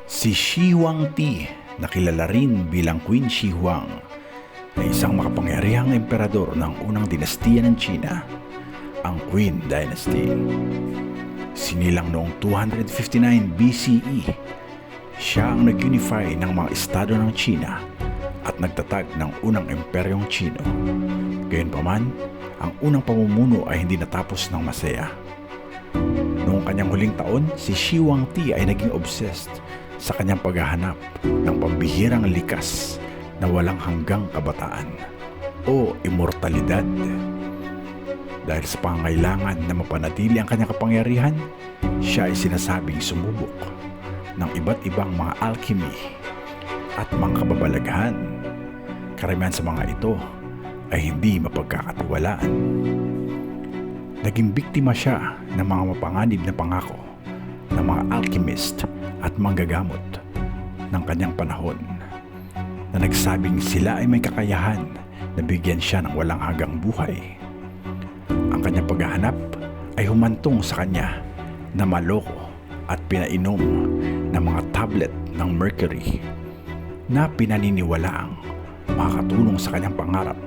Si Shi Huangdi, na kilala rin bilang Queen Shi Huang, ay isang makapangyarihang emperador ng unang dinastiya ng China, ang Qin Dynasty. Sinilang noong 259 BCE, siya ang nag-unify ng mga estado ng China at nagtatag ng unang imperyong Chino. Gayunpaman, ang unang pamumuno ay hindi natapos ng masaya. Noong kanyang huling taon, si Shi Huangdi ay naging obsessed sa kanyang paghahanap ng pambihirang likas na walang hanggang kabataan o immortalidad. Dahil sa pangangailangan na mapanatili ang kanyang kapangyarihan, siya ay sinasabing sumubok ng iba't ibang mga alchemy at mga kababalaghan. Karamihan sa mga ito ay hindi mapagkakatiwalaan. Naging biktima siya ng mga mapanganib na pangako ng mga alchemist at manggagamot ng kanyang panahon na nagsabing sila ay may kakayahan na bigyan siya ng walang hanggang buhay. Ang kanyang paghahanap ay humantong sa kanya na maloko at pinainom ng mga tablet ng mercury na pinaniniwalaang makakatulong sa kanyang pangarap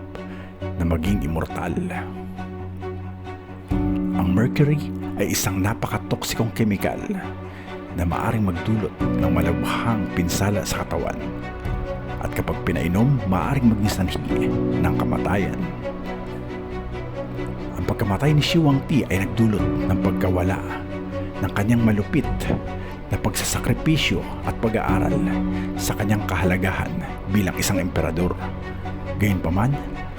na maging immortal. Ang mercury ay isang napakatoksikong kemikal na maaring magdulot ng malubhang pinsala sa katawan at kapag pinainom, maaring maging sanhi ng kamatayan. Ang pagkamatay ni Shi Huangdi ay nagdulot ng pagkawala ng kanyang malupit na pagsasakripisyo at pag-aaral sa kanyang kahalagahan bilang isang emperador. Gayunpaman,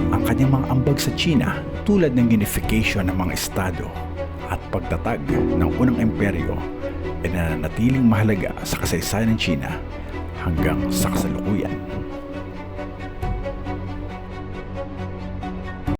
ang kanyang mga ambag sa China tulad ng unification ng mga estado at pagtatag ng unang imperyo ay nananatiling mahalaga sa kasaysayan ng China hanggang sa kasalukuyan.